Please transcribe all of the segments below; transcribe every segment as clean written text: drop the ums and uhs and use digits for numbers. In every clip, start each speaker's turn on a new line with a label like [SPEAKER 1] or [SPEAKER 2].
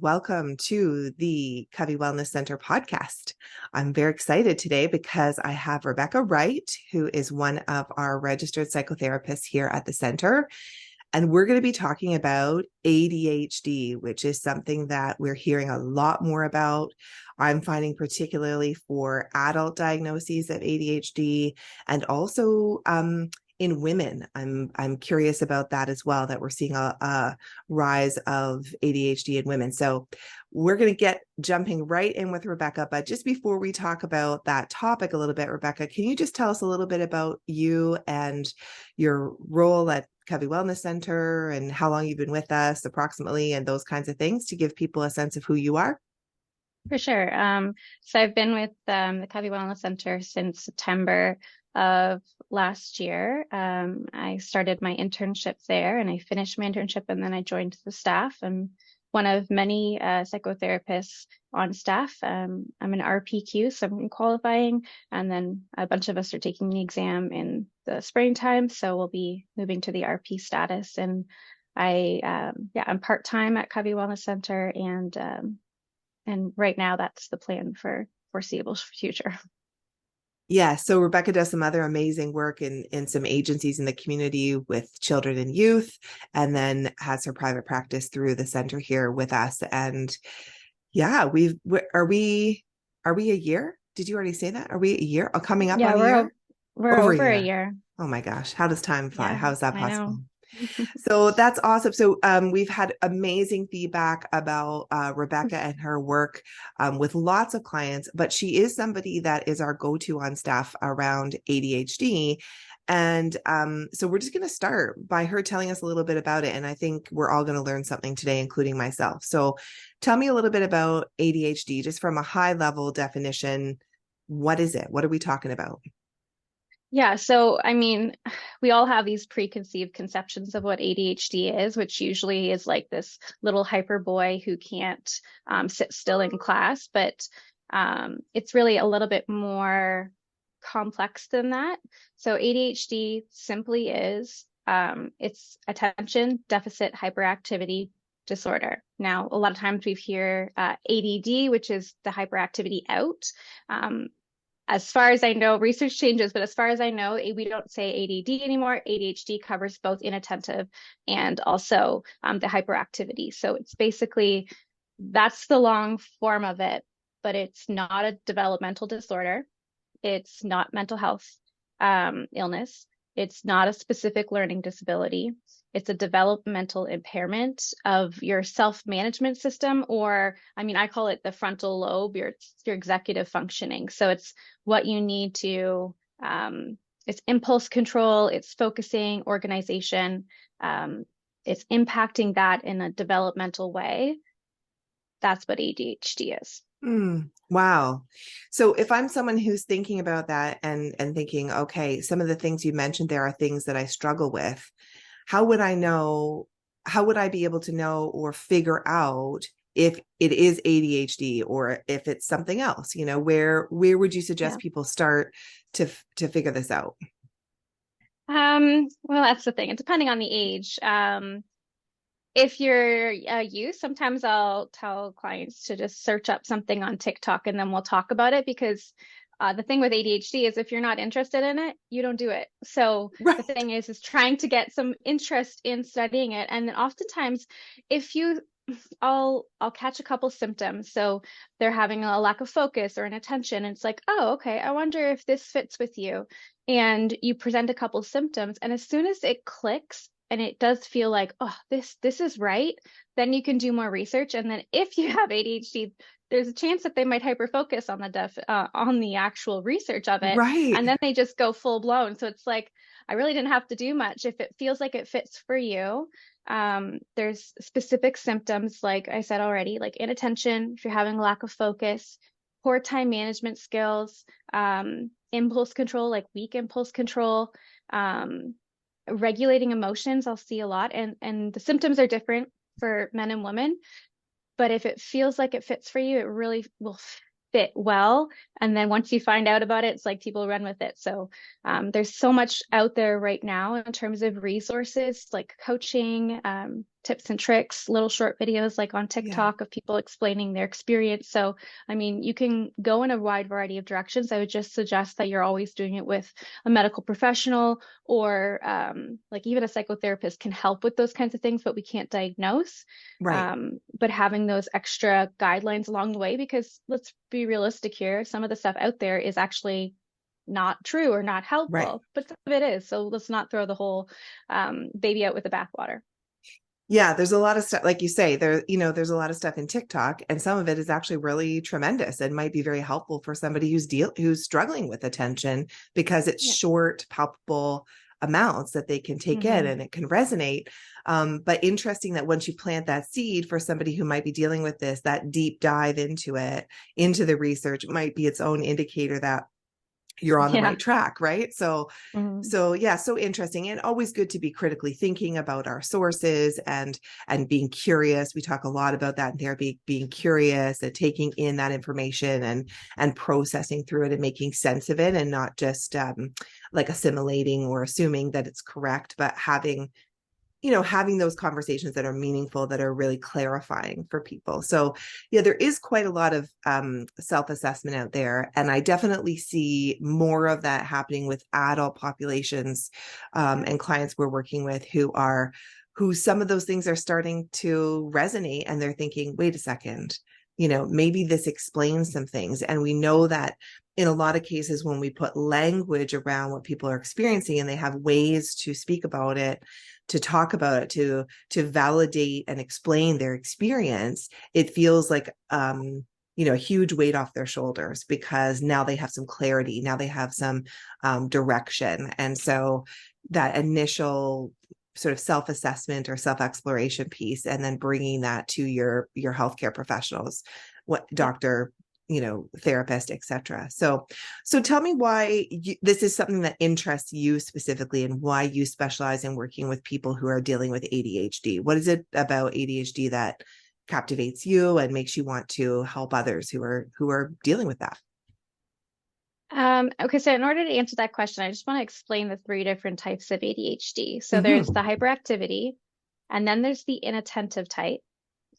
[SPEAKER 1] welcome to the Covey Wellness Center podcast. I'm very excited today because I have Rebekah Wright, who is one of our registered psychotherapists here at the center. And we're going to be talking about ADHD, which is something that we're hearing a lot more about. I'm finding particularly for adult diagnoses of ADHD and also in women. I'm curious about that as well, that we're seeing a rise of ADHD in women. So we're going to get jumping right in with Rebekah. But just before we talk about that topic a little bit, Rebekah, can you just tell us a little bit about you and your role at Covey Wellness Center and how long you've been with us approximately and those kinds of things to give people a sense of who you are?
[SPEAKER 2] For sure. So I've been with the Covey Wellness Center since September of last year. I started my internship there and I finished my internship and then I joined the staff. I'm one of many psychotherapists on staff. I'm an RPQ, so I'm qualifying, and then a bunch of us are taking the exam in the springtime. So we'll be moving to the RP status. And I'm part-time at Covey Wellness Center, and right now that's the plan for foreseeable future.
[SPEAKER 1] Yeah, so Rebekah does some other amazing work in some agencies in the community with children and youth, and then has her private practice through the center here with us. And yeah, are we a year? Did you already say that? Are we a year? Oh, coming up
[SPEAKER 2] Yeah,
[SPEAKER 1] on a year?
[SPEAKER 2] we're
[SPEAKER 1] Over a
[SPEAKER 2] over a
[SPEAKER 1] year.
[SPEAKER 2] year.
[SPEAKER 1] Oh my gosh, how does time fly?
[SPEAKER 2] Yeah,
[SPEAKER 1] How is that
[SPEAKER 2] I know.
[SPEAKER 1] possible? So that's awesome. So we've had amazing feedback about Rebekah and her work with lots of clients, but she is somebody that is our go-to on staff around ADHD. And so we're just going to start by her telling us a little bit about it. And I think we're all going to learn something today, including myself. So tell me a little bit about ADHD, just from a high level definition. What is it? What are we talking about?
[SPEAKER 2] Yeah, so I mean, we all have these preconceived conceptions of what ADHD is, which usually is like this little hyper boy who can't sit still in class, but it's really a little bit more complex than that. So ADHD simply is it's attention deficit hyperactivity disorder. Now, a lot of times we hear ADD, which is the hyperactivity out. As far as I know, research changes, but as far as I know, we don't say ADD anymore. ADHD covers both inattentive and also the hyperactivity. So it's basically, that's the long form of it, but it's not a developmental disorder. It's not mental health illness. It's not a specific learning disability. It's a developmental impairment of your self-management system, or I mean, I call it the frontal lobe, your executive functioning. So it's what you need to, it's impulse control, it's focusing, organization, it's impacting that in a developmental way. That's what ADHD is.
[SPEAKER 1] Wow. So if I'm someone who's thinking about that and thinking, okay, some of the things you mentioned there are things that I struggle with, how would I be able to know or figure out if it is ADHD or if it's something else? You know, where would you suggest people start to figure this out?
[SPEAKER 2] Well, that's the thing. Depending on the age. If you're a youth, sometimes I'll tell clients to just search up something on TikTok and then we'll talk about it, because the thing with ADHD is if you're not interested in it, you don't do it. So
[SPEAKER 1] Right.
[SPEAKER 2] the thing is trying to get some interest in studying it. And then oftentimes I'll catch a couple symptoms. So they're having a lack of focus or inattention. And it's like, oh, okay, I wonder if this fits with you. And you present a couple symptoms. And as soon as it clicks, and it does feel like, oh, this is right, then you can do more research. And then if you have ADHD, there's a chance that they might hyperfocus on the actual research of it,
[SPEAKER 1] Right.
[SPEAKER 2] and then they just go full blown. So it's like, I really didn't have to do much. If it feels like it fits for you, there's specific symptoms, like I said already, like inattention, if you're having a lack of focus, poor time management skills, impulse control, like weak impulse control, regulating emotions, I'll see a lot. And the symptoms are different for men and women, but if it feels like it fits for you, it really will fit well. And then once you find out about it, it's like people run with it. So there's so much out there right now in terms of resources like coaching, tips and tricks, little short videos like on
[SPEAKER 1] Yeah.
[SPEAKER 2] TikTok of people explaining their experience. So, I mean, you can go in a wide variety of directions. I would just suggest that you're always doing it with a medical professional, or like even a psychotherapist can help with those kinds of things, but we can't diagnose.
[SPEAKER 1] Right.
[SPEAKER 2] But having those extra guidelines along the way, because let's be realistic here, some of the stuff out there is actually not true or not
[SPEAKER 1] Right.
[SPEAKER 2] helpful, but some of it is. So let's not throw the whole baby out with the bathwater.
[SPEAKER 1] Yeah, there's a lot of stuff, like you say, there's a lot of stuff in TikTok, and some of it is actually really tremendous and might be very helpful for somebody who's struggling with attention, because it's
[SPEAKER 2] Yeah.
[SPEAKER 1] short, palpable amounts that they can take in
[SPEAKER 2] Mm-hmm.
[SPEAKER 1] and it can resonate. But interesting that once you plant that seed for somebody who might be dealing with this, that deep dive into it, into the research might be its own indicator that you're on the
[SPEAKER 2] Yeah.
[SPEAKER 1] right track, right?
[SPEAKER 2] Mm-hmm.
[SPEAKER 1] So yeah, so interesting, and always good to be critically thinking about our sources and being curious. We talk a lot about that in therapy, being curious and taking in that information and processing through it and making sense of it, and not just like assimilating or assuming that it's correct, but having those conversations that are meaningful, that are really clarifying for people. So yeah, there is quite a lot of self-assessment out there. And I definitely see more of that happening with adult populations and clients we're working with who some of those things are starting to resonate, and they're thinking, wait a second, maybe this explains some things. And we know that in a lot of cases, when we put language around what people are experiencing and they have ways to speak about it, to talk about it, to validate and explain their experience, it feels like a huge weight off their shoulders, because now they have some clarity, now they have some direction. And so that initial sort of self-assessment or self-exploration piece, and then bringing that to your healthcare professionals, what
[SPEAKER 2] Yeah.
[SPEAKER 1] doctor, therapist, etc. So tell me why this is something that interests you specifically, and why you specialize in working with people who are dealing with ADHD. What is it about ADHD that captivates you and makes you want to help others who are dealing with that?
[SPEAKER 2] Okay, so in order to answer that question, I just want to explain the three different types of ADHD. So there's the
[SPEAKER 1] Mm-hmm.
[SPEAKER 2] hyperactivity, and then there's the inattentive type.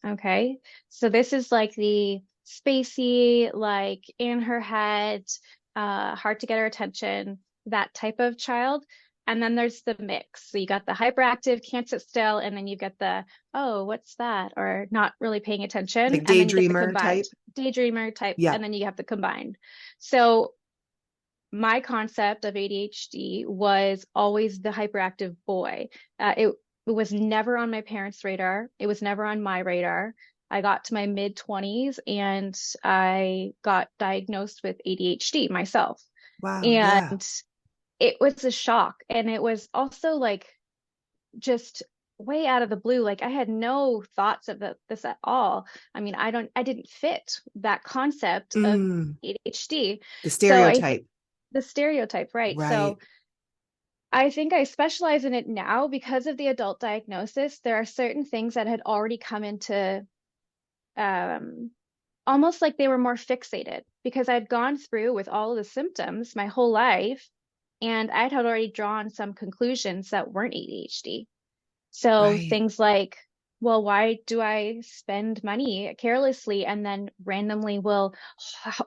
[SPEAKER 2] Okay, so this is like the spacey, like in her head, hard to get her attention, that type of child. And then there's the mix. So you got the hyperactive, can't sit still, and then you get the, oh, what's that? Or not really paying attention.
[SPEAKER 1] Like
[SPEAKER 2] And then you get the
[SPEAKER 1] daydreamer
[SPEAKER 2] combined
[SPEAKER 1] type?
[SPEAKER 2] daydreamer type,
[SPEAKER 1] Yeah.
[SPEAKER 2] and then you have the combined. So my concept of ADHD was always the hyperactive boy. It was never on my parents' radar. It was never on my radar. I got to my mid 20s and I got diagnosed with ADHD myself.
[SPEAKER 1] Wow. Yeah.
[SPEAKER 2] And it was a shock. And it was also like just way out of the blue. Like I had no thoughts of this at all. I mean, I didn't fit that concept of
[SPEAKER 1] Mm,
[SPEAKER 2] ADHD.
[SPEAKER 1] the
[SPEAKER 2] So
[SPEAKER 1] stereotype.
[SPEAKER 2] the stereotype, right?
[SPEAKER 1] Right.
[SPEAKER 2] So I think I specialize in it now because of the adult diagnosis. There are certain things that had already come into um, almost like they were more fixated because I'd gone through with all of the symptoms my whole life, and I had already drawn some conclusions that weren't ADHD. So
[SPEAKER 1] Right.
[SPEAKER 2] things like, well, why do I spend money carelessly and then randomly will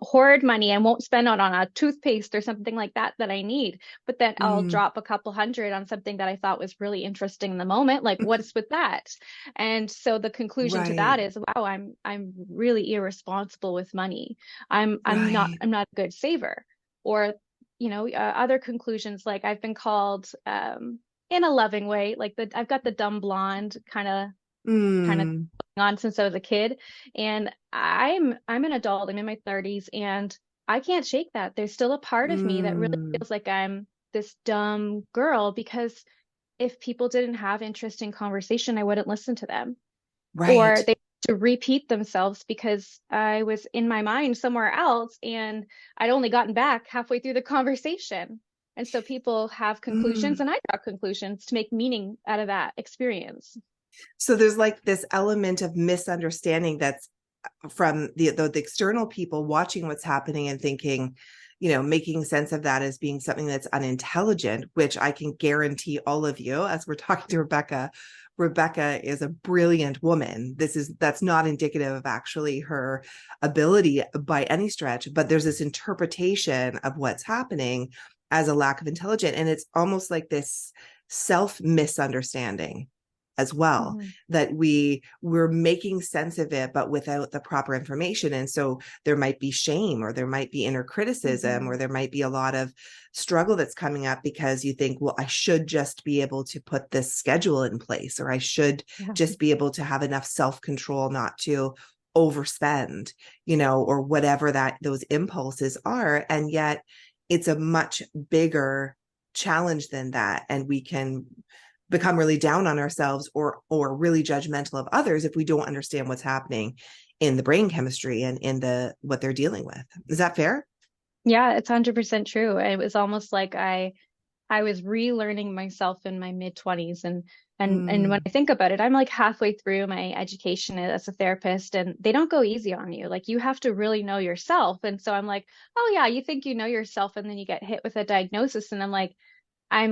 [SPEAKER 2] hoard money and won't spend it on a toothpaste or something like that I need, but then I'll
[SPEAKER 1] Mm,
[SPEAKER 2] drop a couple hundred on something that I thought was really interesting in the moment. Like, what's with that? And so the conclusion to that
[SPEAKER 1] right.
[SPEAKER 2] is, wow, I'm really irresponsible with money.
[SPEAKER 1] Right.
[SPEAKER 2] I'm not a good saver. Or, other conclusions like I've been called in a loving way. Like I've got the dumb blonde kind of
[SPEAKER 1] Mm,
[SPEAKER 2] going on since I was a kid, and I'm an adult. I'm in my 30s, and I can't shake that. There's still a part of me that really
[SPEAKER 1] mm,
[SPEAKER 2] feels like I'm this dumb girl because if people didn't have interesting conversation, I wouldn't listen to them, or
[SPEAKER 1] right.
[SPEAKER 2] they to repeat themselves because I was in my mind somewhere else and I'd only gotten back halfway through the conversation. And so people have conclusions
[SPEAKER 1] Mm.
[SPEAKER 2] and I draw conclusions to make meaning out of that experience.
[SPEAKER 1] So there's like this element of misunderstanding that's from the external people watching what's happening and thinking, making sense of that as being something that's unintelligent, which I can guarantee all of you, as we're talking to Rebekah Rebekah is a brilliant woman. That's not indicative of actually her ability by any stretch, but there's this interpretation of what's happening as a lack of intelligence. And it's almost like this self misunderstanding as well,
[SPEAKER 2] Mm-hmm.
[SPEAKER 1] that we're making sense of it, but without the proper information. And so there might be shame, or there might be inner criticism,
[SPEAKER 2] Mm-hmm.
[SPEAKER 1] or there might be a lot of struggle that's coming up because you think, well, I should just be able to put this schedule in place, or I should
[SPEAKER 2] Yeah.
[SPEAKER 1] just be able to have enough self-control not to overspend, or whatever those impulses are. And yet it's a much bigger challenge than that. And we can become really down on ourselves, or really judgmental of others if we don't understand what's happening in the brain chemistry and in what they're dealing with. Is that fair?
[SPEAKER 2] Yeah, it's 100% true. It was almost like I was relearning myself in my mid 20s, and when I
[SPEAKER 1] Mm,
[SPEAKER 2] think about it, I'm like halfway through my education as a therapist, and they don't go easy on you. Like, you have to really know yourself. And so I'm like, oh yeah, you think you know yourself, and then you get hit with a diagnosis, and I'm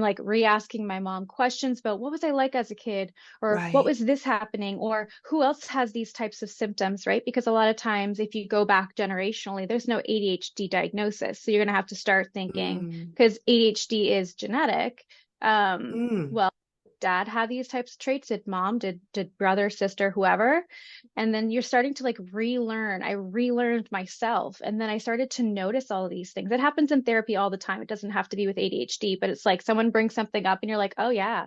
[SPEAKER 2] like re-asking my mom questions about what was I like as a kid, or what
[SPEAKER 1] right.
[SPEAKER 2] was this happening, or who else has these types of symptoms, right? Because a lot of times, if you go back generationally, there's no ADHD diagnosis. So you're going to have to start thinking,
[SPEAKER 1] Mm,
[SPEAKER 2] because ADHD is genetic.
[SPEAKER 1] mm,
[SPEAKER 2] Well, dad had these types of traits, did mom, did brother, sister, whoever. And then you're starting to like relearn. I relearned myself, and then I started to notice all of these things. It happens in therapy all the time. It doesn't have to be with ADHD, but it's like someone brings something up and you're like, oh yeah,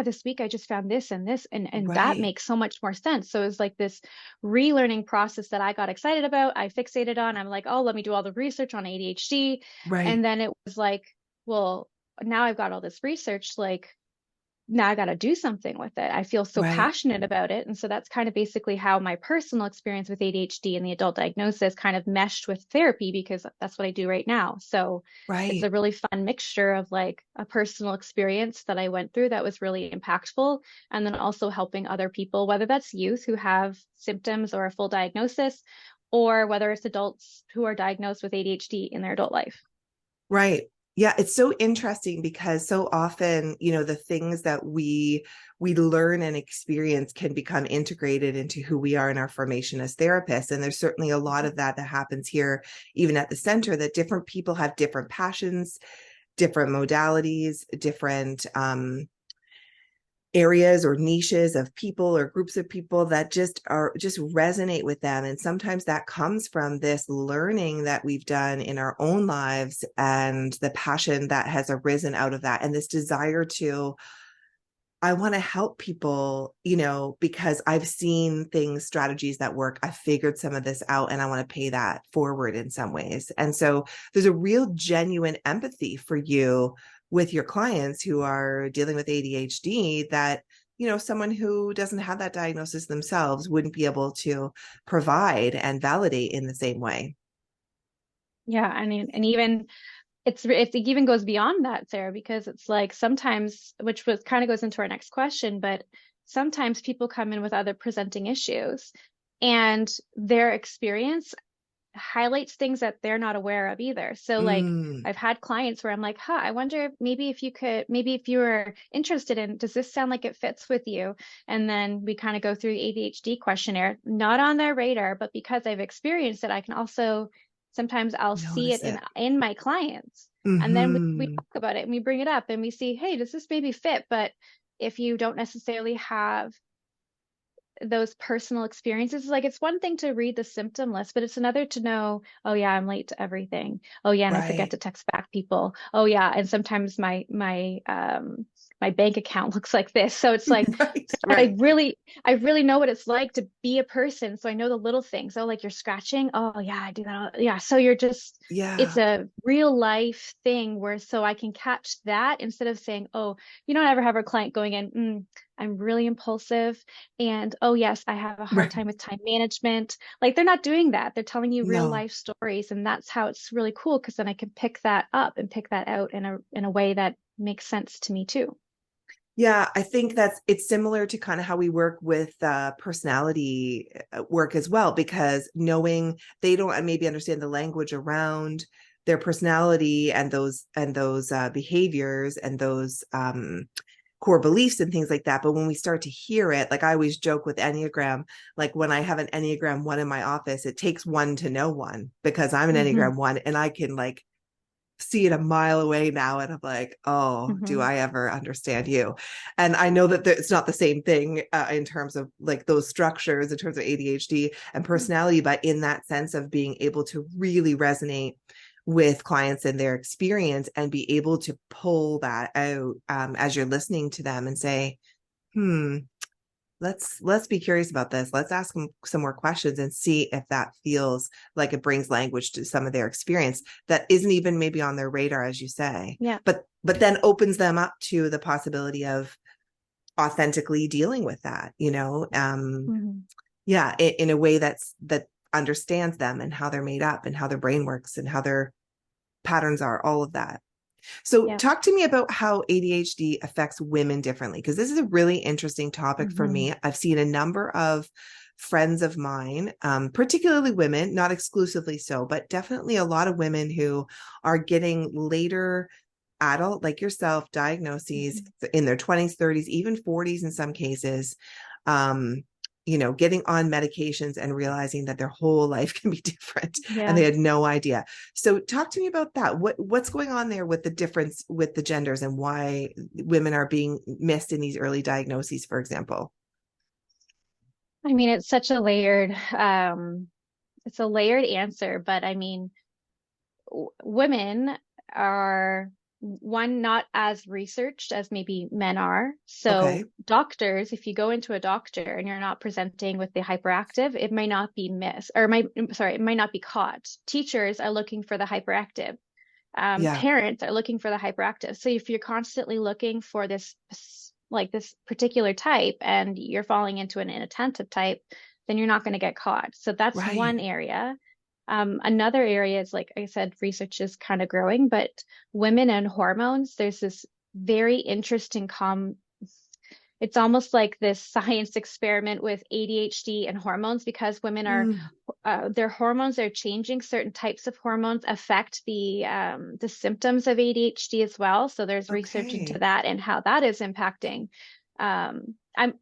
[SPEAKER 2] this week I just found this and this, and that
[SPEAKER 1] right,
[SPEAKER 2] makes so much more sense. So it's like this relearning process that I got excited about, I fixated on. I'm like, oh, let me do all the research on ADHD.
[SPEAKER 1] right,
[SPEAKER 2] And then it was like, well, now I've got all this research, like now I got to do something with it. I feel so
[SPEAKER 1] right,
[SPEAKER 2] passionate about it. And so that's kind of basically how my personal experience with ADHD and the adult diagnosis kind of meshed with therapy, because that's what I do right now. So it's a
[SPEAKER 1] right.
[SPEAKER 2] really fun mixture of like a personal experience that I went through that was really impactful, and then also helping other people, whether that's youth who have symptoms or a full diagnosis, or whether it's adults who are diagnosed with ADHD in their adult life.
[SPEAKER 1] Right. Yeah, it's so interesting because so often, the things that we learn and experience can become integrated into who we are in our formation as therapists. And there's certainly a lot of that happens here, even at the center, that different people have different passions, different modalities, different areas or niches of people or groups of people that just resonate with them. And sometimes that comes from this learning that we've done in our own lives, and the passion that has arisen out of that, and this desire to, I want to help people, because I've seen things, strategies that work. I figured some of this out, and I want to pay that forward in some ways. And so there's a real genuine empathy for you with your clients who are dealing with ADHD, that, someone who doesn't have that diagnosis themselves wouldn't be able to provide and validate in the same way.
[SPEAKER 2] Yeah, I mean, and even it even goes beyond that, Sarah, because it's like sometimes, which was kind of goes into our next question, but sometimes people come in with other presenting issues, and their experience highlights things that they're not aware of either. So like
[SPEAKER 1] Mm,
[SPEAKER 2] I've had clients where I'm like, I wonder if maybe if you were interested in, does this sound like it fits with you? And then we kind of go through the ADHD questionnaire, not on their radar, but because I've experienced it, I can also sometimes I'll see it
[SPEAKER 1] notice
[SPEAKER 2] in
[SPEAKER 1] it.
[SPEAKER 2] my clients. And then we
[SPEAKER 1] Mm-hmm.
[SPEAKER 2] talk about it and we bring it up and we see, hey, does this maybe fit? But if you don't necessarily have those personal experiences, like it's one thing to read the symptom list, but it's another to know, oh yeah, I'm late to everything. Oh yeah, and I forget
[SPEAKER 1] Right.
[SPEAKER 2] to text back people. Oh yeah, and sometimes my bank account looks like this. So it's like
[SPEAKER 1] Right.
[SPEAKER 2] I
[SPEAKER 1] Right.
[SPEAKER 2] really know what it's like to be a person. So I know the little things. Oh, like you're scratching. Oh yeah, I do that. Yeah. So you're just, it's
[SPEAKER 1] Yeah.
[SPEAKER 2] a real life thing where so I can catch that instead of saying, oh, you don't ever have a client going in, I'm really impulsive. And oh yes, I have a hard
[SPEAKER 1] Right.
[SPEAKER 2] time with time management. Like they're not doing that. They're telling you real
[SPEAKER 1] No.
[SPEAKER 2] life stories. And that's how it's really cool, because then I can pick that up and pick that out in a way that makes sense to me too.
[SPEAKER 1] Yeah, I think it's similar to kind of how we work with personality work as well, because knowing they don't maybe understand the language around their personality and those behaviors and those core beliefs and things like that. But when we start to hear it, like I always joke with Enneagram, like when I have an Enneagram 1 in my office, it takes one to know one, because I'm an
[SPEAKER 2] Mm-hmm.
[SPEAKER 1] Enneagram 1 and I can like see it a mile away now, and I'm like, oh, do
[SPEAKER 2] Mm-hmm.
[SPEAKER 1] I ever understand you? And I know that it's not the same thing in terms of like those structures in terms of ADHD and personality, but in that sense of being able to really resonate with clients and their experience and be able to pull that out as you're listening to them and say, let's be curious about this. Let's ask them some more questions and see if that feels like it brings language to some of their experience that isn't even maybe on their radar, as you say.
[SPEAKER 2] Yeah.
[SPEAKER 1] But then opens them up to the possibility of authentically dealing with that,
[SPEAKER 2] Mm-hmm.
[SPEAKER 1] yeah, in a way that understands them and how they're made up and how their brain works and how their patterns are, all of that. So
[SPEAKER 2] Yeah.
[SPEAKER 1] talk to me about how ADHD affects women differently, because this is a really interesting topic for
[SPEAKER 2] Mm-hmm.
[SPEAKER 1] me. I've seen a number of friends of mine, particularly women, not exclusively so, but definitely a lot of women who are getting later adult, like yourself, diagnoses in their 20s, 30s, even 40s in some cases, um, getting on medications and realizing that their whole life can be different and
[SPEAKER 2] Yeah.
[SPEAKER 1] they had no idea. So talk to me about that. What's going on there with the difference with the genders and why women are being missed in these early diagnoses, for example?
[SPEAKER 2] I mean, it's a layered answer, but I mean, women are one not as researched as maybe men are.
[SPEAKER 1] Okay.
[SPEAKER 2] So doctors, if you go into a doctor and you're not presenting with the hyperactive, it may not be missed or it might not be caught. Teachers are looking for the hyperactive.
[SPEAKER 1] Yeah.
[SPEAKER 2] Parents are looking for the hyperactive. So if you're constantly looking for this particular type and you're falling into an inattentive type, then you're not going to get caught. So that's
[SPEAKER 1] Right.
[SPEAKER 2] one area. Another area is, like I said, research is kind of growing, but women and hormones, there's this very interesting it's almost like this science experiment with ADHD and hormones because women are
[SPEAKER 1] Mm,
[SPEAKER 2] their hormones are changing. Certain types of hormones affect the symptoms of ADHD as well. So there's research into
[SPEAKER 1] okay.
[SPEAKER 2] that and how that is impacting. I'm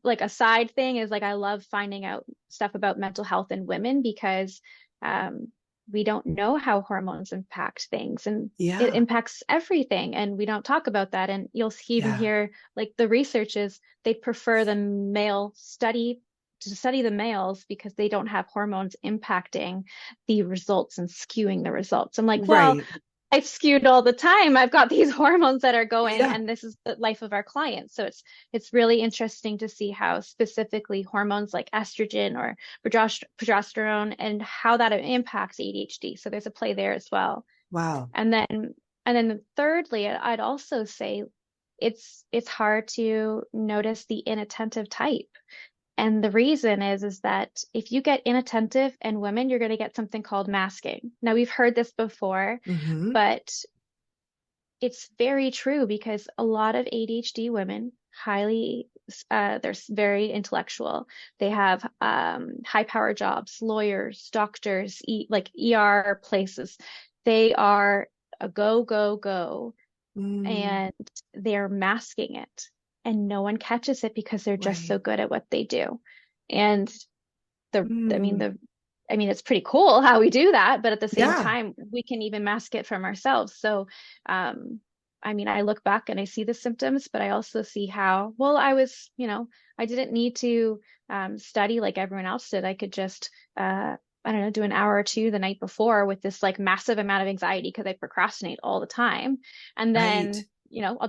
[SPEAKER 2] like a side thing is like I love finding out stuff about mental health in women because um, we don't know how hormones impact things and it
[SPEAKER 1] Yeah.
[SPEAKER 2] impacts everything and we don't talk about that and you'll even
[SPEAKER 1] Yeah.
[SPEAKER 2] hear like the research is they prefer the male study to study the males because they don't have hormones impacting the results and skewing the results. I'm like, well,
[SPEAKER 1] Right.
[SPEAKER 2] I've skewed all the time. I've got these hormones that are going,
[SPEAKER 1] Yeah.
[SPEAKER 2] and this is the life of our clients. So it's really interesting to see how specifically hormones like estrogen or progesterone and how that impacts ADHD. So there's a play there as well.
[SPEAKER 1] Wow.
[SPEAKER 2] And then thirdly, I'd also say it's hard to notice the inattentive type. And the reason is that if you get inattentive in women, you're going to get something called masking. Now, we've heard this before,
[SPEAKER 1] Hmm.
[SPEAKER 2] but it's very true because a lot of ADHD women they're very intellectual. They have high power jobs, lawyers, doctors, like ER places. They are a go, go, go,
[SPEAKER 1] Mm,
[SPEAKER 2] and they're masking it, and no one catches it because they're just so
[SPEAKER 1] right.
[SPEAKER 2] good at what they do. And the, I mean,
[SPEAKER 1] Mm,
[SPEAKER 2] the, I mean, it's pretty cool how we do that, but at the same
[SPEAKER 1] yeah.
[SPEAKER 2] time, we can even mask it from ourselves. So, um, I mean, I look back and I see the symptoms, but I also see how, well, I didn't need to study like everyone else did. I could just, I don't know, do an hour or two the night before with this like massive amount of anxiety because I procrastinate all the time. And
[SPEAKER 1] Right.
[SPEAKER 2] then, I'll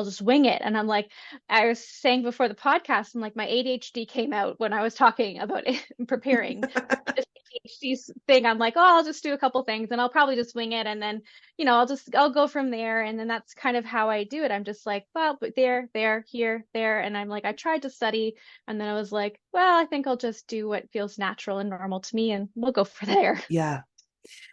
[SPEAKER 2] just wing it. And I'm like, I was saying before the podcast, I'm like, my ADHD came out when I was talking about it, preparing for this ADHD thing. I'm like, oh, I'll just do a couple things and I'll probably just wing it. And then, I'll go from there. And then that's kind of how I do it. I'm just like, well, but there, here, there. And I'm like, I tried to study. And then I was like, well, I think I'll just do what feels natural and normal to me. And we'll go for there.
[SPEAKER 1] Yeah.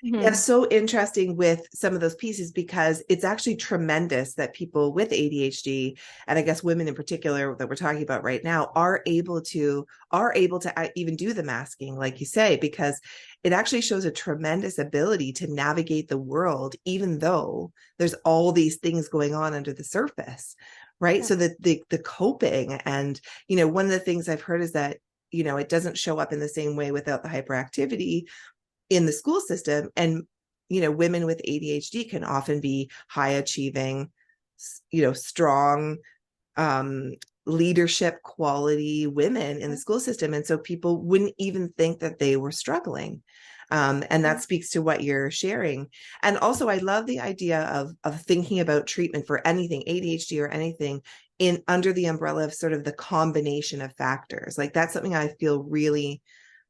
[SPEAKER 1] Yeah,
[SPEAKER 2] Hmm.
[SPEAKER 1] so interesting with some of those pieces because it's actually tremendous that people with ADHD, and I guess women in particular that we're talking about right now, are able to even do the masking, like you say, because it actually shows a tremendous ability to navigate the world, even though there's all these things going on under the surface. right?
[SPEAKER 2] Yeah.
[SPEAKER 1] So that the coping, and one of the things I've heard is that it doesn't show up in the same way without the hyperactivity in the school system. And women with ADHD can often be high achieving, strong, um, leadership quality women in the school system. And so people wouldn't even think that they were struggling. And that speaks to what you're sharing. And also, I love the idea of thinking about treatment for anything, ADHD or anything, in under the umbrella of sort of the combination of factors. Like that's something I feel really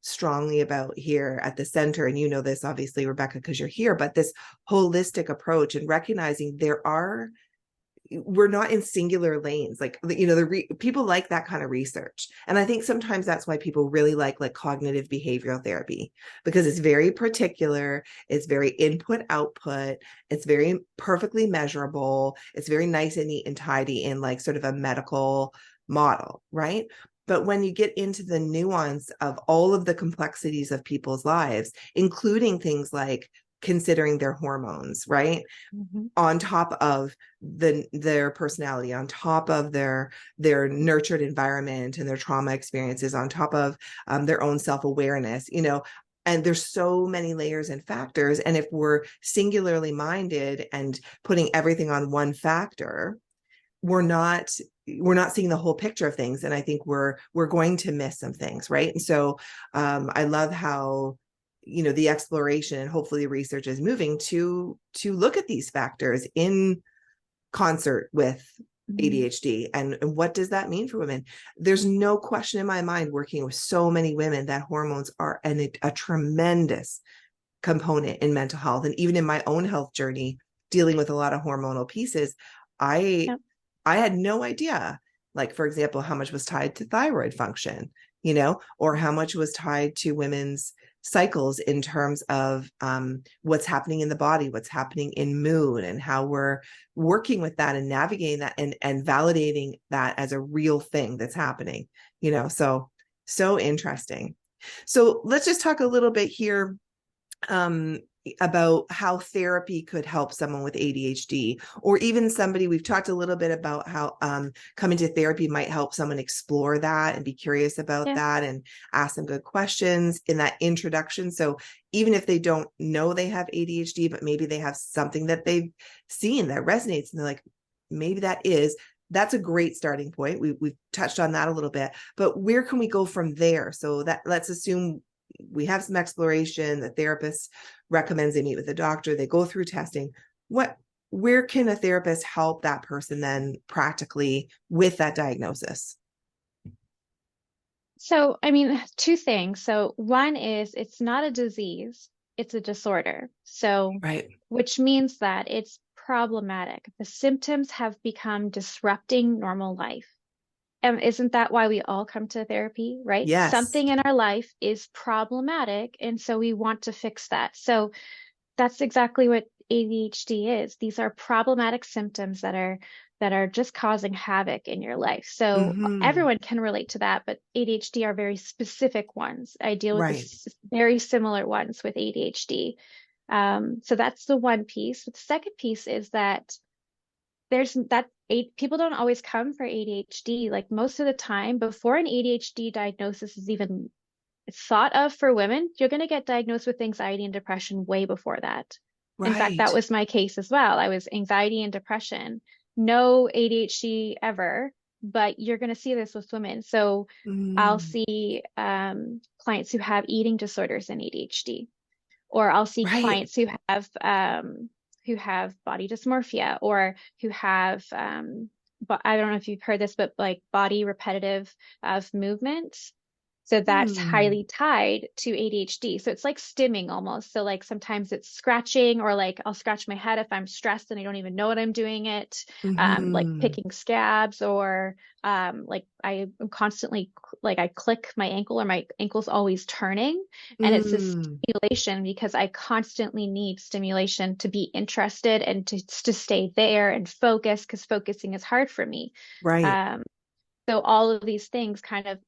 [SPEAKER 1] strongly about here at the center. And you know this, obviously, Rebekah, because you're here, but this holistic approach and recognizing we're not in singular lanes. Like, people like that kind of research. And I think sometimes that's why people really like cognitive behavioral therapy, because it's very particular. It's very input output. It's very perfectly measurable. It's very nice and neat and tidy in like sort of a medical model, right? But when you get into the nuance of all of the complexities of people's lives, including things like considering their hormones, right?
[SPEAKER 2] Mm-hmm.
[SPEAKER 1] On top of their personality, on top of their nurtured environment and their trauma experiences, on top of their own self-awareness, and there's so many layers and factors. And if we're singularly minded and putting everything on one factor, we're not seeing the whole picture of things. And I think we're going to miss some things, right? And so I love how the exploration and hopefully research is moving to look at these factors in concert with ADHD and what does that mean for women. There's no question in my mind, working with so many women, that hormones are a tremendous component in mental health. And even in my own health journey, dealing with a lot of hormonal pieces, I
[SPEAKER 2] Yep.
[SPEAKER 1] I had no idea, like, for example, how much was tied to thyroid function, or how much was tied to women's cycles in terms of what's happening in the body, what's happening in mood, and how we're working with that and navigating that and validating that as a real thing that's happening, so interesting. So let's just talk a little bit here about how therapy could help someone with ADHD, or even somebody. We've talked a little bit about how coming to therapy might help someone explore that and be curious about
[SPEAKER 2] Yeah.
[SPEAKER 1] that and ask some good questions in that introduction. So even if they don't know they have ADHD, but maybe they have something that they've seen that resonates, and they're like, maybe that's a great starting point. We've touched on that a little bit, but where can we go from there? So that, let's assume we have some exploration, the therapist recommends they meet with a doctor, they go through testing. Where can a therapist help that person then practically with that diagnosis?
[SPEAKER 2] So, I mean, two things. So, one is it's not a disease, it's a disorder. So,
[SPEAKER 1] Right.
[SPEAKER 2] which means that it's problematic. The symptoms have become disrupting normal life. And isn't that why we all come to therapy, right?
[SPEAKER 1] Yes.
[SPEAKER 2] Something in our life is problematic, and so we want to fix that. So, that's exactly what ADHD is. These are problematic symptoms that are just causing havoc in your life. So
[SPEAKER 1] Mm-hmm.
[SPEAKER 2] everyone can relate to that, but ADHD are very specific ones. I deal with
[SPEAKER 1] Right.
[SPEAKER 2] this very similar ones with ADHD. So that's the one piece. The second piece is that there's that people don't always come for ADHD. Like most of the time, before an ADHD diagnosis is even thought of for women, you're going to get diagnosed with anxiety and depression way before that. In fact, that
[SPEAKER 1] Right.
[SPEAKER 2] was my case as well. I was anxiety and depression, no ADHD ever, but you're going to see this with women. So I'll
[SPEAKER 1] Mm.
[SPEAKER 2] see clients who have eating disorders and ADHD, or I'll see
[SPEAKER 1] Right.
[SPEAKER 2] clients who have body dysmorphia, or who have but I don't know if you've heard this, but like body repetitive of movement. So that's
[SPEAKER 1] Mm.
[SPEAKER 2] highly tied to ADHD. So it's like stimming almost. So like sometimes it's scratching, or like I'll scratch my head if I'm stressed and I don't even know what I'm doing it. Like
[SPEAKER 1] Mm-hmm.
[SPEAKER 2] picking scabs, or like I am constantly like I click my ankle, or my ankle's always turning. And it's this
[SPEAKER 1] Mm.
[SPEAKER 2] stimulation because I constantly need stimulation to be interested and to stay there and focus, because focusing is hard for me.
[SPEAKER 1] Right.
[SPEAKER 2] Um, so all of these things kind of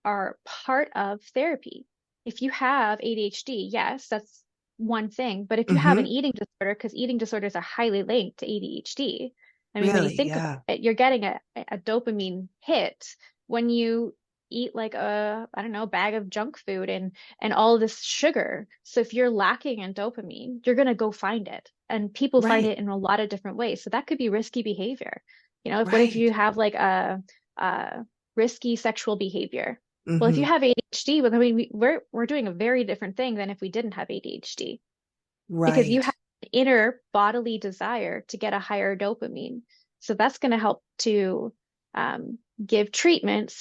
[SPEAKER 2] are part of therapy. If you have ADHD, yes, that's one thing. But if you have an
[SPEAKER 1] Mm-hmm.
[SPEAKER 2] eating disorder, because eating disorders are highly linked to ADHD, I mean, when you
[SPEAKER 1] Really?
[SPEAKER 2] think about
[SPEAKER 1] Yeah.
[SPEAKER 2] it, you're getting a dopamine hit when you eat like I don't know, bag of junk food and all this sugar. So if you're lacking in dopamine, you're going to go find it. And people find
[SPEAKER 1] Right.
[SPEAKER 2] it in a lot of different ways. So that could be risky behavior. What if
[SPEAKER 1] Right.
[SPEAKER 2] you have like a risky sexual behavior? Well, if you
[SPEAKER 1] Hmm.
[SPEAKER 2] have ADHD, well, I mean, we're doing a very different thing than if we didn't have ADHD because you
[SPEAKER 1] Right.
[SPEAKER 2] have an inner bodily desire to get a higher dopamine. So that's going to help to give treatment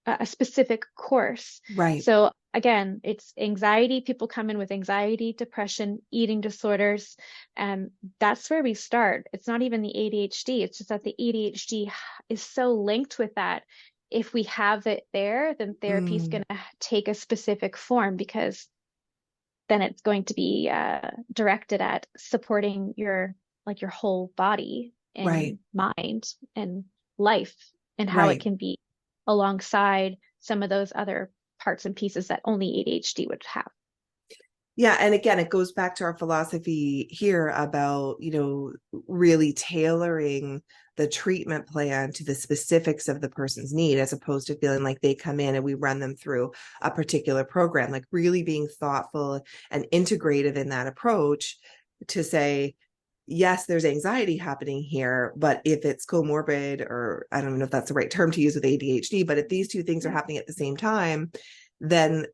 [SPEAKER 2] a specific course.
[SPEAKER 1] Right.
[SPEAKER 2] So again, it's anxiety. People come in with anxiety, depression, eating disorders, and that's where we start. It's not even the ADHD. It's just that the ADHD is so linked with that. If we have it there, then therapy is
[SPEAKER 1] Mm.
[SPEAKER 2] going to take a specific form because then it's going to be directed at supporting your whole body
[SPEAKER 1] Right.
[SPEAKER 2] and mind and life and how it
[SPEAKER 1] Right.
[SPEAKER 2] can be alongside some of those other parts and pieces that only ADHD would have.
[SPEAKER 1] Yeah, and again, it goes back to our philosophy here about, really tailoring the treatment plan to the specifics of the person's need, as opposed to feeling like they come in and we run them through a particular program, like really being thoughtful and integrative in that approach to say, yes, there's anxiety happening here, but if it's comorbid, or I don't know if that's the right term to use with ADHD, but if these two things are
[SPEAKER 2] Yeah.
[SPEAKER 1] happening at the same time, then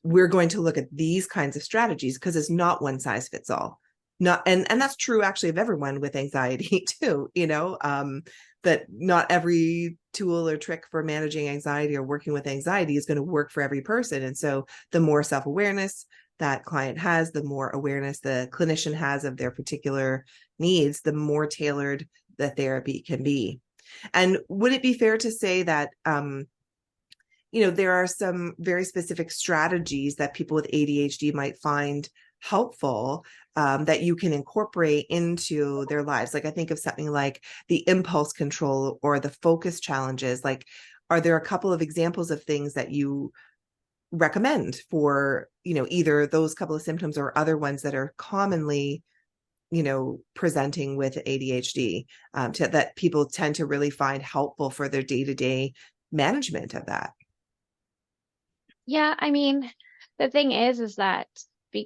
[SPEAKER 1] we're going to look at these kinds of strategies because it's not one size fits all. Not and that's true actually of everyone with anxiety too, that not every tool or trick for managing anxiety or working with anxiety is going to work for every person. And so the more self-awareness that client has, the more awareness the clinician has of their particular needs, the more tailored the therapy can be. And would it be fair to say that there are some very specific strategies that people with ADHD might find helpful, that you can incorporate into their lives? Like I think of something like the impulse control or the focus challenges. Like, are there a couple of examples of things that you recommend for, either those couple of symptoms or other ones that are commonly, presenting with ADHD, that people tend to really find helpful for their day-to-day management of that?
[SPEAKER 2] Yeah, I mean, the thing is that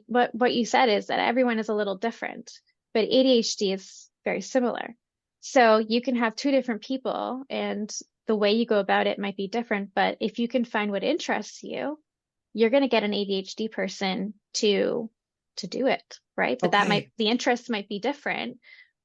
[SPEAKER 2] what you said is that everyone is a little different, but ADHD is very similar. So you can have two different people, and the way you go about it might be different. But if you can find what interests you, you're going to get an ADHD person to do it, right? But
[SPEAKER 1] Okay.
[SPEAKER 2] the interest might be different.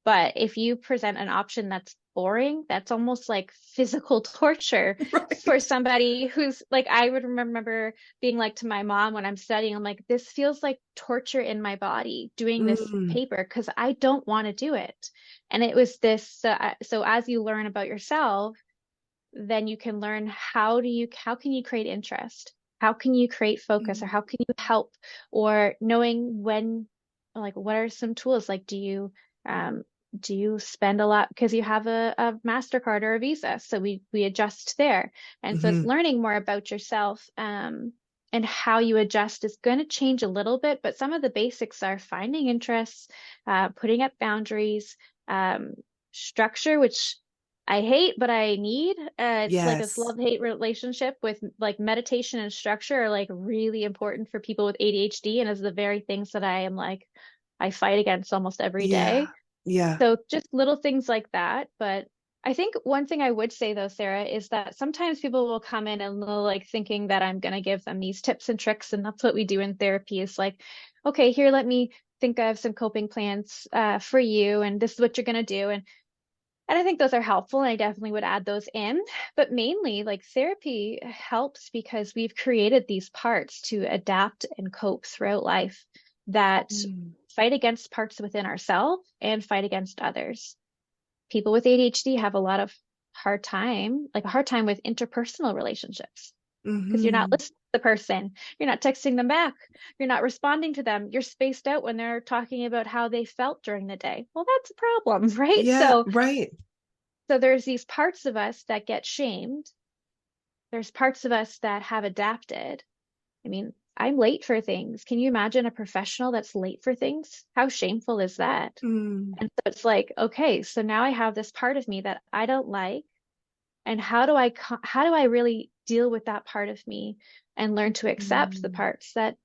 [SPEAKER 2] But if you present an option that's boring, that's almost like physical torture for
[SPEAKER 1] Right.
[SPEAKER 2] somebody who's like, I would remember being like to my mom when I'm studying, I'm like, this feels like torture in my body doing this
[SPEAKER 1] Mm,
[SPEAKER 2] paper because I don't want to do it. And it was this, so as you learn about yourself, then you can learn how can you create interest? How can you create focus or how can you help? Or knowing when, like, what are some tools? Like, um, do you spend a lot because you have a MasterCard or a Visa? So we adjust there. And so it's
[SPEAKER 1] mm-hmm.
[SPEAKER 2] learning more about yourself, and how you adjust is going to change a little bit, but some of the basics are finding interests, putting up boundaries, um, structure, which I hate, but I need. It's like this
[SPEAKER 1] Yes.
[SPEAKER 2] love-hate relationship with like meditation and structure are like really important for people with ADHD and is the very things that I am like, I fight against almost every
[SPEAKER 1] Yeah.
[SPEAKER 2] day.
[SPEAKER 1] Yeah.
[SPEAKER 2] So just little things like that. But I think one thing I would say though, Sarah, is that sometimes people will come in and they'll like thinking that I'm going to give them these tips and tricks. And that's what we do in therapy is like, okay, here, let me think of some coping plans for you. And this is what you're going to do. And I think those are helpful, and I definitely would add those in. But mainly, like therapy helps because we've created these parts to adapt and cope throughout life that
[SPEAKER 1] Mm,
[SPEAKER 2] fight against parts within ourselves and fight against others. People with ADHD have a lot of like a hard time with interpersonal relationships because you're not
[SPEAKER 1] mm-hmm.
[SPEAKER 2] listening to the person, you're not texting them back, you're not responding to them, you're spaced out when they're talking about how they felt during the day. Well, that's a problem, right?
[SPEAKER 1] Yeah. Right.
[SPEAKER 2] So there's these parts of us that get shamed. There's parts of us that have adapted. I mean, I'm late for things. Can you imagine a professional that's late for things? How shameful is that?
[SPEAKER 1] Mm,
[SPEAKER 2] And so it's like, okay, so now I have this part of me that I don't like, and how do I really deal with that part of me and learn to accept the
[SPEAKER 1] mm,
[SPEAKER 2] parts that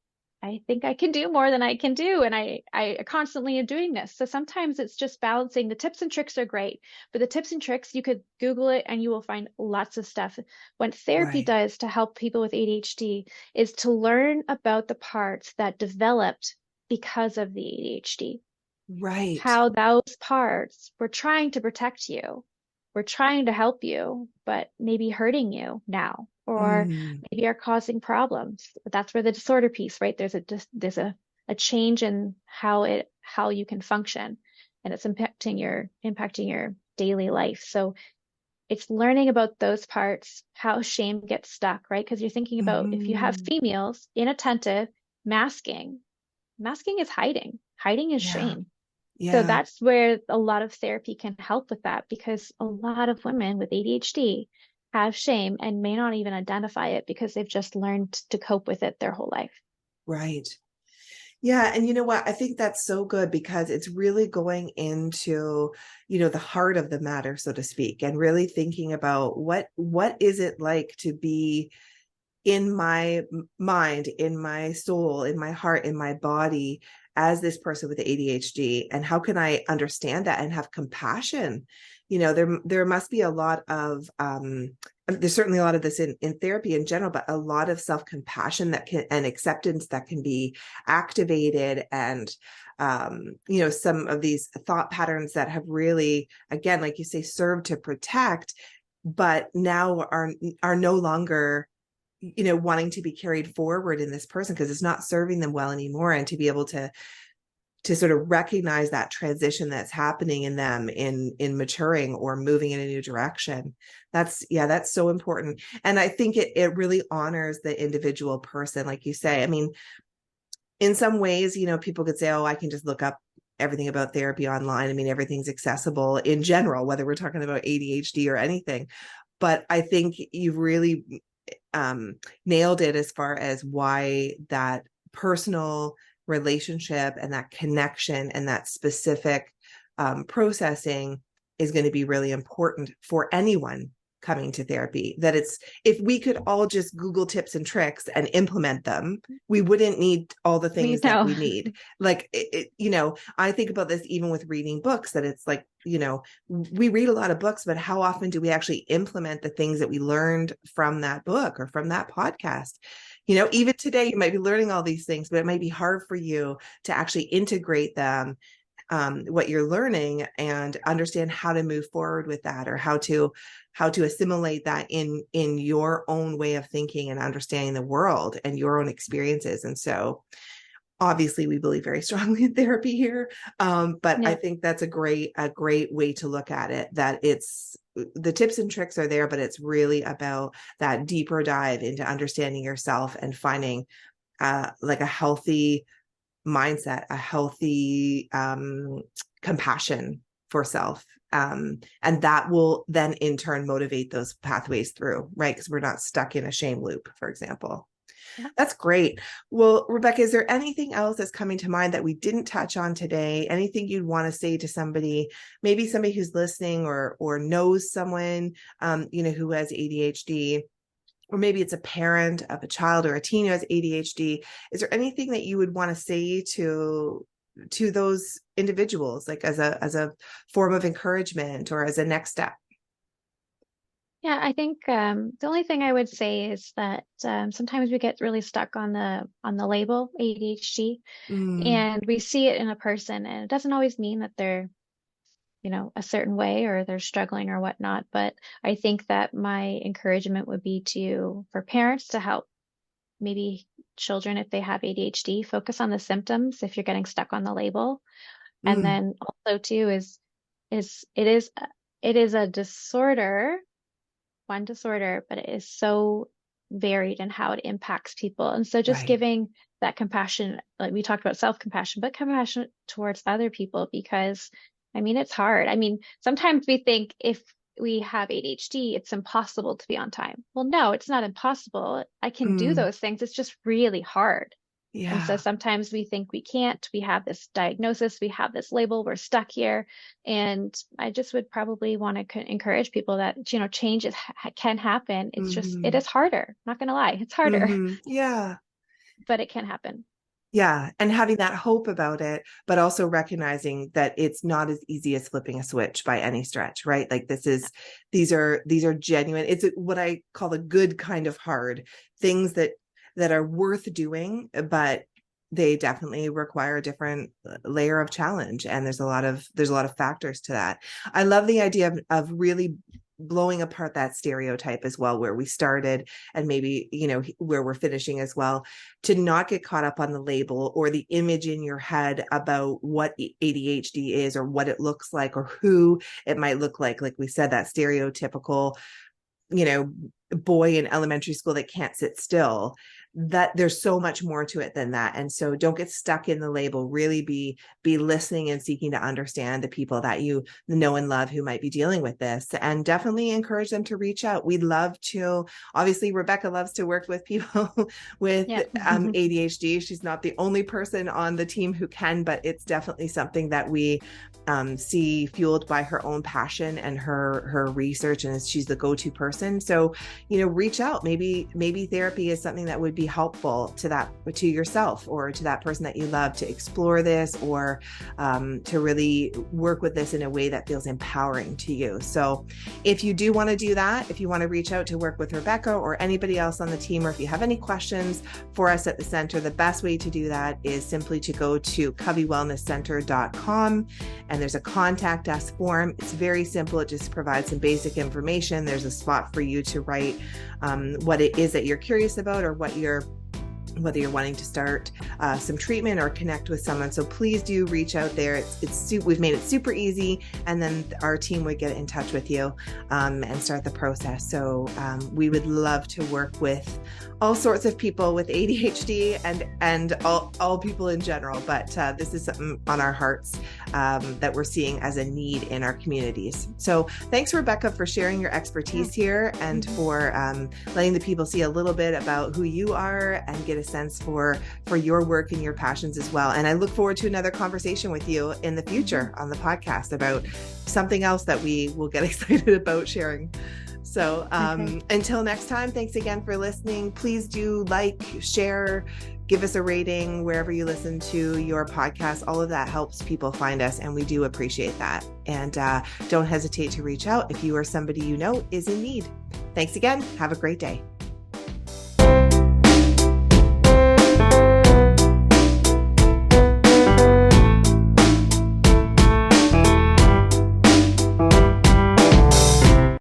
[SPEAKER 2] I think I can do more than I can do, and I constantly am doing this. So sometimes it's just balancing. The tips and tricks are great, but the tips and tricks, you could Google it and you will find lots of stuff. What therapy
[SPEAKER 1] right,
[SPEAKER 2] does to help people with ADHD is to learn about the parts that developed because of the ADHD,
[SPEAKER 1] right.
[SPEAKER 2] how those parts were trying to protect you, were trying to help you, but maybe hurting you now, or
[SPEAKER 1] Mm,
[SPEAKER 2] maybe are causing problems. But that's where the disorder piece, right? There's a change in how you can function, and it's impacting your daily life. So it's learning about those parts, how shame gets stuck, right? Because you're thinking about, if you have
[SPEAKER 1] mhm.
[SPEAKER 2] females, inattentive, masking. Masking is hiding. Hiding is
[SPEAKER 1] Yeah,
[SPEAKER 2] shame. So
[SPEAKER 1] yeah,
[SPEAKER 2] that's where a lot of therapy can help with that, because a lot of women with ADHD have shame and may not even identify it because they've just learned to cope with it their whole life.
[SPEAKER 1] right. Yeah, and you know what? I think that's so good because it's really going into, the heart of the matter, so to speak, and really thinking about what is it like to be in my mind, in my soul, in my heart, in my body as this person with ADHD, and how can I understand that and have compassion? There must be a lot of there's certainly a lot of this in therapy in general, but a lot of self-compassion that can and acceptance that can be activated, and some of these thought patterns that have really, again, like you say, served to protect, but now are no longer wanting to be carried forward in this person because it's not serving them well anymore, and to be able to sort of recognize that transition that's happening in them in maturing or moving in a new direction. That's so important. And I think it really honors the individual person, like you say. I mean, in some ways, people could say, oh, I can just look up everything about therapy online. I mean, everything's accessible in general, whether we're talking about ADHD or anything. But I think you've really nailed it as far as why that personal relationship and that connection and that specific processing is going to be really important for anyone coming to therapy. That it's, if we could all just Google tips and tricks and implement them, we wouldn't need all the
[SPEAKER 2] We
[SPEAKER 1] things that
[SPEAKER 2] know.
[SPEAKER 1] we need. Like I think about this even with reading books, that it's like, we read a lot of books, but how often do we actually implement the things that we learned from that book or from that podcast? Even today, you might be learning all these things, but it might be hard for you to actually integrate them, what you're learning, and understand how to move forward with that, or how to assimilate that in your own way of thinking and understanding the world and your own experiences. And so obviously we believe very strongly in therapy here, but I
[SPEAKER 2] Yeah.
[SPEAKER 1] think that's a great way to look at it, that it's, the tips and tricks are there, but it's really about that deeper dive into understanding yourself and finding like a healthy mindset, a healthy compassion for self. And that will then in turn motivate those pathways through, right? Because we're not stuck in a shame loop, for example.
[SPEAKER 2] Yeah.
[SPEAKER 1] That's great. Well, Rebekah, is there anything else that's coming to mind that we didn't touch on today? Anything you'd want to say to somebody, maybe somebody who's listening or knows someone, who has ADHD, or maybe it's a parent of a child or a teen who has ADHD? Is there anything that you would want to say to those individuals, like as a form of encouragement or as a next step?
[SPEAKER 2] Yeah, I think the only thing I would say is that sometimes we get really stuck on the label ADHD,
[SPEAKER 1] Mm,
[SPEAKER 2] and we see it in a person, and it doesn't always mean that they're, a certain way or they're struggling or whatnot. But I think that my encouragement would be for parents to help maybe children, if they have ADHD, focus on the symptoms if you're getting stuck on the label. And
[SPEAKER 1] mm,
[SPEAKER 2] then also too is it is a disorder, one disorder, but it is so varied in how it impacts people. And so just
[SPEAKER 1] right.
[SPEAKER 2] giving that compassion, like we talked about self-compassion, but compassion towards other people, because I mean, it's hard. I mean, sometimes we think, we have ADHD, it's impossible to be on time. Well, no, it's not impossible. I can do
[SPEAKER 1] Mm,
[SPEAKER 2] those things. It's just really hard. And so
[SPEAKER 1] yeah.
[SPEAKER 2] sometimes we think we can't. We have this diagnosis, we have this label, we're stuck here. And I just would probably want to encourage people that, change can happen. It's just, it
[SPEAKER 1] Hmm.
[SPEAKER 2] is harder. Not going to lie, it's harder,
[SPEAKER 1] Hmm. Yeah.
[SPEAKER 2] but it can happen.
[SPEAKER 1] Yeah. And having that hope about it, but also recognizing that it's not as easy as flipping a switch by any stretch, right? Like these are genuine, it's what I call the good kind of hard things that are worth doing, but they definitely require a different layer of challenge. And there's a lot of factors to that. I love the idea of really blowing apart that stereotype as well, where we started and maybe, where we're finishing as well, to not get caught up on the label or the image in your head about what ADHD is or what it looks like or who it might look like we said, that stereotypical, you know, boy in elementary school that can't sit still. That there's so much more to it than that. And so don't get stuck in the label. Really be listening and seeking to understand the people that you know and love who might be dealing with this, and definitely encourage them to reach out. We'd love to. Obviously, Rebekah loves to work with people with
[SPEAKER 2] Yeah.
[SPEAKER 1] ADHD. She's not the only person on the team who can, but it's definitely something that we see fueled by her own passion and her research, and she's the go-to person. So reach out. Maybe therapy is something that would be helpful to yourself or to that person that you love, to explore this, or to really work with this in a way that feels empowering to you. So if you do want to do that, if you want to reach out to work with Rebekah or anybody else on the team, or if you have any questions for us at the center, the best way to do that is simply to go to covey-wellness-center.com, and there's a contact us form. It's very simple. It just provides some basic information. There's a spot for you to write what it is that you're curious about, or whether you're wanting to start some treatment or connect with someone. So please do reach out there. We've made it super easy, and then our team would get in touch with you and start the process. So we would love to work with all sorts of people with ADHD and all people in general. But this is something on our hearts that we're seeing as a need in our communities. So thanks, Rebekah, for sharing your expertise here, and for letting the people see a little bit about who you are and get a sense for your work and your passions as well. And I look forward to another conversation with you in the future on the podcast about something else that we will get excited about sharing. So until next time, thanks again for listening. Please do like, share, give us a rating wherever you listen to your podcast. All of that helps people find us, and we do appreciate that. And don't hesitate to reach out if you or somebody you know is in need. Thanks again. Have a great day.